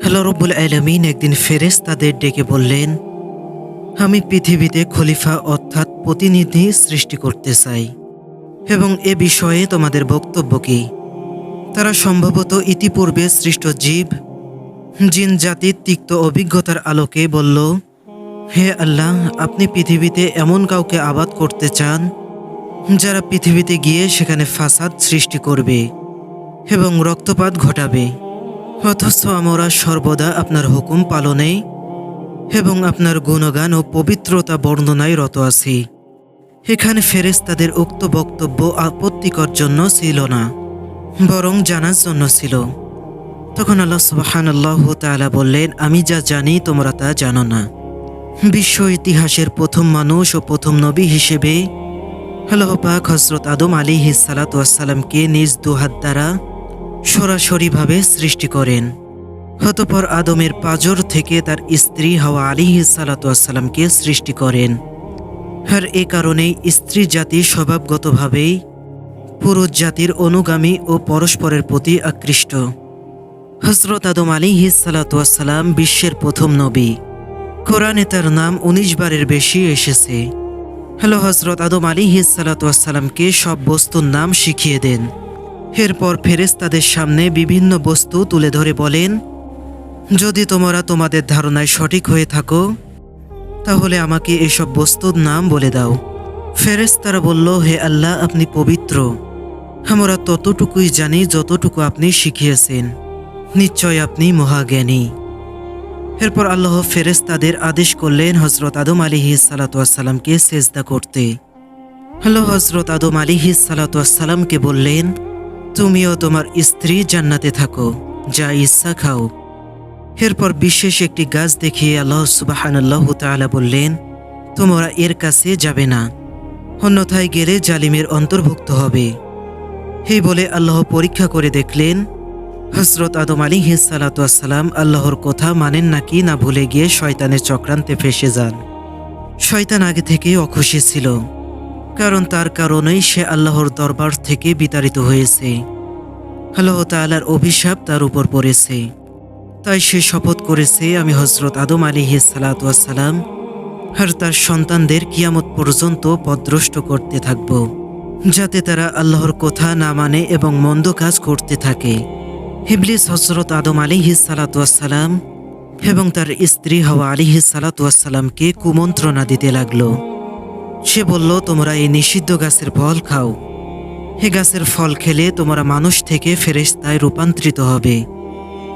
আল্লাহ রব্বুল আলামিন একদিন ফেরেশতাদের ডেকে বললেন, আমি পৃথিবীতে খলিফা অর্থাৎ প্রতিনিধি সৃষ্টি করতে চাই এবং এ বিষয়ে তোমাদের বক্তব্য কি? তারা সম্ভবত ইতিপূর্বে সৃষ্ট জীব জিন জাতির তিক্ত অভিজ্ঞতার আলোকে বলল, হে আল্লাহ, আপনি পৃথিবীতে এমন কাউকে আবাদ করতে চান যারা পৃথিবীতে গিয়ে সেখানে ফাসাদ সৃষ্টি করবে এবং রক্তপাত ঘটাবে, অথচ আমরা সর্বদা আপনার হুকুম পালনে এবং আপনার গুণগান ও পবিত্রতা বর্ণনায় রত আছি। এখানে ফেরেশতাদের উক্ত বক্তব্য আপত্তিকর জন্য ছিল না, বরং জানার জন্য ছিল। তখন আল্লাহ সুবহানাল্লাহু তাআলা বললেন, আমি যা জানি তোমরা তা জানো না। বিশ্ব ইতিহাসের প্রথম মানুষ ও প্রথম নবী হিসেবে আল্লাহ পাক হযরত আদম আলাইহিস সালাতু ওয়াস সালামকে নিজ দুহাত দ্বারা সরাসরিভাবে সৃষ্টি করেন। অতঃপর আদমের পাঁজর থেকে তার স্ত্রী হাওয়া আলাইহিস সালাতু ওয়াস সালামকে সৃষ্টি করেন। আর এ কারণেই স্ত্রী জাতি স্বভাবগতভাবেই পুরুষ জাতির অনুগামী ও পরস্পরের প্রতি আকৃষ্ট। হযরত আদম আলাইহিস সালাতু ওয়াস সালাম বিশ্বের প্রথম নবী। কোরআনে তার নাম 19 বারের বেশি এসেছে। হযরত আদম আলাইহিস সালাতু ওয়াস সালামকে সব বস্তুর নাম শিখিয়ে দেন। এরপর ফেরেশতাদের সামনে বিভিন্ন বস্তু তুলে ধরে বলেন, যদি তোমরা তোমাদের ধারণায় সঠিক হয়ে থাকো তাহলে আমাকে এসব বস্তুর নাম বলে দাও। ফেরেশতারা বলল, হে আল্লাহ, আপনি পবিত্র, আমরা ততটুকুই জানি যতটুকু আপনি শিখিয়েছেন, নিশ্চয় আপনি মহাজ্ঞানী। এরপর আল্লাহ ফেরেশতাদের আদেশ করলেন হযরত আদম আলাইহিস সালাতু ওয়াস সালামকে সেজদা করতে। হযরত আদম আলাইহিস সালাতু ওয়াস সালামকে বললেন, তুমিও তোমার স্ত্রী জান্নাতে থাকো, যা ইচ্ছা খাও। এরপর বিশেষ একটি গাছ দেখিয়ে আল্লাহ সুবহানাল্লাহু তাআলা বললেন, তোমরা এর কাছে যাবে না, অন্যথায় গেলে জালিমের অন্তর্ভুক্ত হবে। এই বলে আল্লাহ পরীক্ষা করে দেখলেন হযরত আদম আলাইহিস সালাতু ওয়াস সালাম আল্লাহর কথা মানেন নাকি না ভুলে গিয়ে শয়তানের চক্রান্তে ফেঁসে যান। শয়তান আগে থেকেই অখুশি ছিল, কারণ তার কারণেই সে আল্লাহর দরবার থেকে বিতাড়িত হয়েছে। আল্লাহ তাআলার অভিশাপ তার উপর পড়েছে। তাই সে শপথ করেছে, আমি হযরত আদম আলাইহিস সালাতু ওয়াস সালাম আর তার সন্তানদের কিয়ামত পর্যন্ত পথভ্রষ্ট করতে থাকব, যাতে তারা আল্লাহর কথা না মানে এবং মন্দ কাজ করতে থাকে। ইবলিস হযরত আদম আলাইহিস সালাতু ওয়াস সালাম এবং তার স্ত্রী হাওয়া আলাইহিস সালাতু ওয়াস সালামকে কুমন্ত্রণা দিতে লাগলো। সে বলল, তোমরা এই নিষিদ্ধ গাছের ফল খাও। এ গাছের ফল খেলে তোমরা মানুষ থেকে ফেরেশতায় রূপান্তরিত হবে,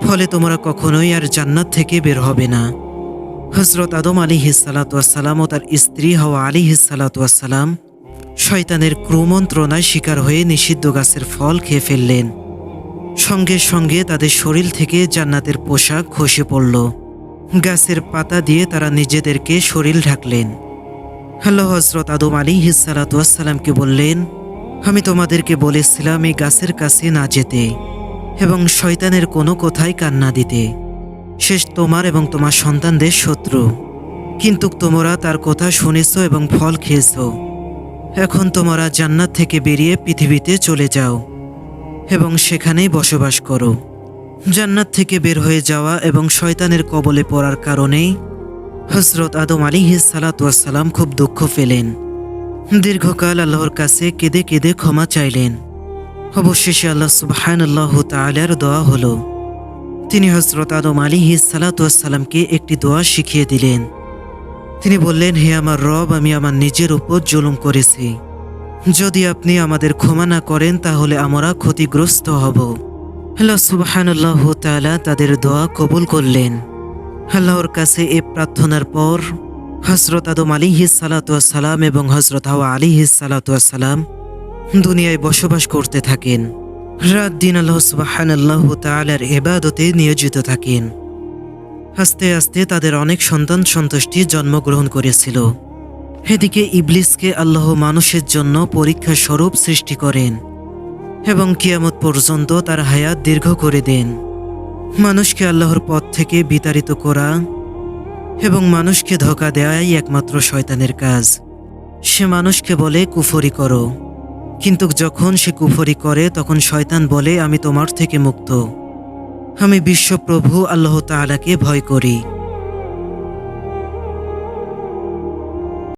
ফলে তোমরা কখনোই আর জান্নাত থেকে বের হবে না। হযরত আদম আলাইহিস সালাতু ওয়াস সালাম ও তার স্ত্রী হাওয়া আলাইহিস সালাতু ওয়াস সালাম শয়তানের কুমন্ত্রণায় শিকার হয়ে নিষিদ্ধ গাছের ফল খেয়ে ফেললেন। সঙ্গে সঙ্গে তাদের শরীর থেকে জান্নাতের পোশাক খসে পড়ল। গাছের পাতা দিয়ে তারা নিজেদেরকে শরীর ঢাকলেন। হযরত আদম আলাইহিস সালাতু ওয়াস সালামকে বললেন, আমি তোমাদেরকে বলেছিলাম এই গাছের কাছে না যেতে এবং শয়তানের কোনো কথাই কান না দিতে। শেষ তোমার এবং তোমার সন্তানদের শত্রু, কিন্তু তোমরা তার কথা শুনেছ এবং ফল খেয়েছ। এখন তোমরা জান্নাত থেকে বেরিয়ে পৃথিবীতে চলে যাও এবং সেখানেই বসবাস করো। জান্নাত থেকে বের হয়ে যাওয়া এবং শয়তানের কবলে পড়ার কারণে হযরত আদম আলাইহিস সালাতু ওয়াস সালাম খুব দুঃখ পেলেন। দীর্ঘকাল আল্লাহর কাছে কেঁদে কেঁদে ক্ষমা চাইলেন। অবশেষে আল্লাহ সুবহানাল্লাহু তাআলার দোয়া হলো। তিনি হযরত আদম আলাইহিস সালাতু ওয়াস সালামকে একটি দোয়া শিখিয়ে দিলেন। তিনি বললেন, হে আমার রব, আমি আমার নিজের উপর জুলুম করেছি। যদি আপনি আমাদের ক্ষমা না করেন তাহলে আমরা ক্ষতিগ্রস্ত হব। আল্লাহ সুবহানাল্লাহু তাআলা তাদের দোয়া কবুল করলেন। আল্লাহর কাছে এ প্রার্থনার পর হযরত আদম আলাইহিস সালাতু ওয়াস সালাম এবং হযরত হাওয়া আলাইহিস সালাতু ওয়াস সালাম দুনিয়ায় বসবাস করতে থাকেন। রাত দিন আল্লাহ সুবহানাল্লাহু তাআলার ইবাদতে নিয়োজিত থাকেন। আস্তে আস্তে তাদের অনেক সন্তান সন্তুষ্টি জন্মগ্রহণ করেছিল। এদিকে ইবলিসকে আল্লাহ মানুষের জন্য পরীক্ষা স্বরূপ সৃষ্টি করেন এবং কিয়ামত পর্যন্ত তার হায়াত দীর্ঘ করে দেন। মানুষকে আল্লাহর পথ থেকে বিতাড়িত করা এবং মানুষকে ধোঁকা দেওয়াই একমাত্র শয়তানের কাজ। সে মানুষকে বলে কুফরি করো, কিন্তু যখন সে কুফরি করে তখন শয়তান বলে আমি তোমার থেকে মুক্ত। আমি বিশ্বপ্রভু আল্লাহ তাআলাকে ভয় করি।